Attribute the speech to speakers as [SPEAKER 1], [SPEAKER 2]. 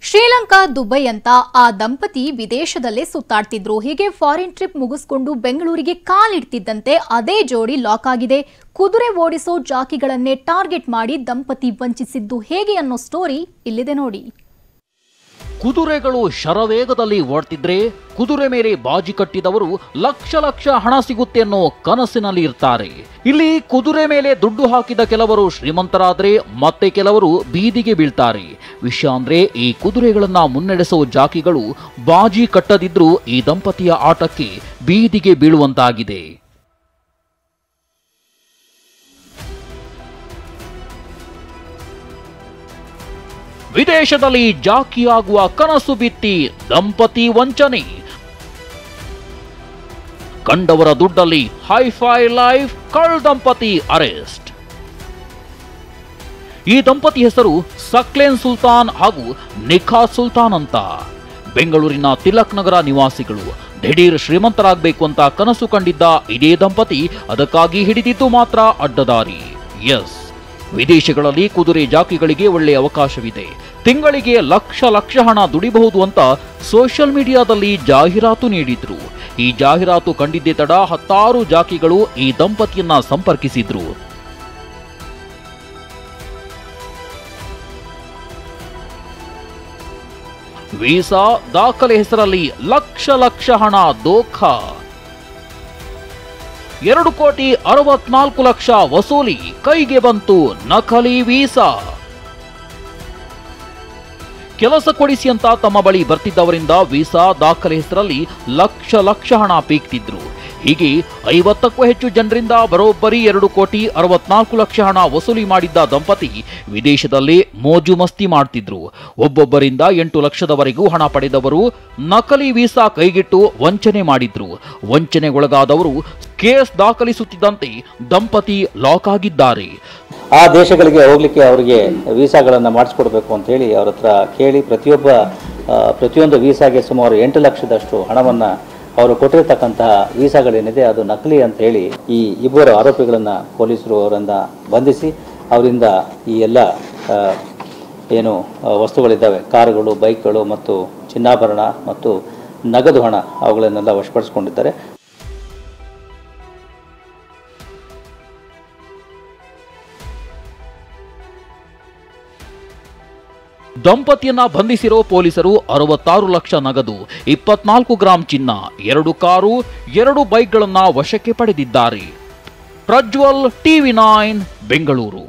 [SPEAKER 1] Sri Lanka Dubai ಅಂತ ಆ ದಂಪತಿ ವಿದೇಶದಲ್ಲೇ ಸುತ್ತಾಡ್ತಿದ್ರು. ಹೀಗೆ ಫಾರಿನ್ ಟ್ರಿಪ್ ಮುಗಿಸ್ಕೊಂಡು ಬೆಂಗಳೂರಿಗೆ ಕಾಲಿಡ್ತಿದ್ದಂತೆ ಅದೇ ಜೋಡಿ ಲಾಕ್ ಆಗಿದೆ. ಕುದುರೆ ಓಡಿಸೋ ಜಾಕಿಗಳನ್ನೇ ಟಾರ್ಗೆಟ್ ಮಾಡಿ ದಂಪತಿ ವಂಚಿಸಿದ್ದು ಹೇಗೆ ಅನ್ನೋ ಸ್ಟೋರಿ ಇಲ್ಲಿದೆ ನೋಡಿ.
[SPEAKER 2] ಕುದುರೆಗಳು ಶರವೇಗದಲ್ಲಿ ಓಡ್ತಿದ್ರೆ ಕುದುರೆ ಮೇಲೆ ಬಾಜಿ ಕಟ್ಟಿದವರು ಲಕ್ಷ ಲಕ್ಷ ಹಣ ಸಿಗುತ್ತೆ ಅನ್ನೋ ಕನಸಿನಲ್ಲಿ ಇರ್ತಾರೆ. ಇಲ್ಲಿ ಕುದುರೆ ಮೇಲೆ ದುಡ್ಡು ಹಾಕಿದ ಕೆಲವರು ಶ್ರೀಮಂತರಾದ್ರೆ ಮತ್ತೆ ಕೆಲವರು ಬೀದಿಗೆ ಬೀಳ್ತಾರೆ. ವಿಷಯ ಅಂದ್ರೆ ಈ ಕುದುರೆಗಳನ್ನ ಮುನ್ನಡೆಸೋ ಜಾಕಿಗಳು ಬಾಜಿ ಕಟ್ಟದಿದ್ರೂ ಈ ದಂಪತಿಯ ಆಟಕ್ಕೆ ಬೀದಿಗೆ ಬೀಳುವಂತಾಗಿದೆ. ವಿದೇಶದಲ್ಲಿ ಜಾಕಿಯಾಗುವ ಕನಸು ಬಿತ್ತಿ ದಂಪತಿ ವಂಚನೆ. ಕಂಡವರ ದುಡ್ಡಲ್ಲಿ ಹೈಫೈ ಲೈಫ್, ಕಳ್ ದಂಪತಿ ಅರೆಸ್ಟ್. ಈ ದಂಪತಿ ಹೆಸರು ಸಕ್ಲೇನ್ ಸುಲ್ತಾನ್ ಹಾಗೂ ನಿಖಾ ಸುಲ್ತಾನ್ ಅಂತ. ಬೆಂಗಳೂರಿನ ತಿಲಕ್ ನಗರ ನಿವಾಸಿಗಳು. ದಿಢೀರ್ ಶ್ರೀಮಂತರಾಗಬೇಕು ಅಂತ ಕನಸು ಕಂಡಿದ್ದ ಇದೇ ದಂಪತಿ ಅದಕ್ಕಾಗಿ ಹಿಡಿದಿದ್ದು ಮಾತ್ರ ಅಡ್ಡದಾರಿ. ಎಸ್, ವಿದೇಶಗಳಲ್ಲಿ ಕುದುರೆ ಜಾಕಿಗಳಿಗೆ ಒಳ್ಳೆಯ ಅವಕಾಶವಿದೆ. ತಿಂಗಳಿಗೆ ಲಕ್ಷ ಲಕ್ಷ ಹಣ ದುಡಿಬಹುದು ಅಂತ ಸೋಷಿಯಲ್ ಮೀಡಿಯಾದಲ್ಲಿ ಜಾಹೀರಾತು ನೀಡಿದ್ರು. ಈ ಜಾಹೀರಾತು ಕಂಡಿದ್ದೇ ತಡ ಹತ್ತಾರು ಜಾಕಿಗಳು ಈ ದಂಪತಿಯನ್ನ ಸಂಪರ್ಕಿಸಿದ್ರು. ವೀಸಾ ದಾಖಲೆ ಹೆಸರಲ್ಲಿ ಲಕ್ಷ ಲಕ್ಷ ಹಣ ದೋಖಾ. 2,64,00,000 ವಸೂಲಿ, ಕೈಗೆ ಬಂತು ನಕಲಿ ವೀಸಾ. ಕೆಲಸ ಕೊಡಿಸಿ ಅಂತ ತಮ್ಮ ಬಳಿ ಬರ್ತಿದ್ದವರಿಂದ ವೀಸಾ ದಾಖಲೆ ಹೆಸರಲ್ಲಿ ಲಕ್ಷ ಲಕ್ಷ ಹಣ ಪೀಕ್ತಿದ್ರು. ಹೀಗೆ 50ಕ್ಕೂ ಹೆಚ್ಚು ಜನರಿಂದ ಬರೋಬ್ಬರಿ 2,64,00,000 ಹಣ ವಸೂಲಿ ಮಾಡಿದ್ದ ದಂಪತಿ ವಿದೇಶದಲ್ಲಿ ಮೋಜು ಮಸ್ತಿ ಮಾಡ್ತಿದ್ರು. ಒಬ್ಬೊಬ್ಬರಿಂದ 8 ಲಕ್ಷದವರೆಗೂ ಹಣ ಪಡೆದವರು ನಕಲಿ ವೀಸಾ ಕೈಗಿಟ್ಟು ವಂಚನೆ ಮಾಡಿದ್ರು. ವಂಚನೆಗೊಳಗಾದವರು ಕೇಸ್ ದಾಖಲಿಸುತ್ತಿದ್ದಂತೆ ದಂಪತಿ ಲಾಕ್ ಆಗಿದ್ದಾರೆ.
[SPEAKER 3] ಆ ದೇಶಗಳಿಗೆ ಹೋಗ್ಲಿಕ್ಕೆ ಅವರಿಗೆ ವೀಸಾಗಳನ್ನು ಮಾಡಿಸ್ಕೊಡ್ಬೇಕು ಅಂತ ಹೇಳಿ ಅವ್ರ ಹತ್ರ ಕೇಳಿ ಪ್ರತಿಯೊಂದು ವೀಸಾಗೆ ಸುಮಾರು 8 ಲಕ್ಷದಷ್ಟು ಹಣವನ್ನು ಅವರು ಕೊಟ್ಟಿರ್ತಕ್ಕಂತಹ ವೀಸಾಗಳೇನಿದೆ ಅದು ನಕಲಿ ಅಂತ ಹೇಳಿ ಈ ಇಬ್ಬರು ಆರೋಪಿಗಳನ್ನು ಪೊಲೀಸರು ಅವರನ್ನು ಬಂಧಿಸಿ ಅವರಿಂದ ಈ ಎಲ್ಲ ಏನು ವಸ್ತುಗಳಿದ್ದಾವೆ, ಕಾರುಗಳು, ಬೈಕ್ಗಳು ಮತ್ತು ಚಿನ್ನಾಭರಣ ಮತ್ತು ನಗದು ಹಣ ಅವುಗಳನ್ನೆಲ್ಲ ವಶಪಡಿಸಿಕೊಂಡಿದ್ದಾರೆ.
[SPEAKER 2] ದಂಪತಿಯನ್ನ ಬಂಧಿಸಿರೋ ಪೊಲೀಸರು 66 ಲಕ್ಷ ನಗದು, 24 ಗ್ರಾಂ ಚಿನ್ನ, 2 ಕಾರು, 2 ಬೈಕ್ಗಳನ್ನ ವಶಕ್ಕೆ ಪಡೆದಿದ್ದಾರೆ. ಪ್ರಜ್ವಲ್, TV9 ಬೆಂಗಳೂರು.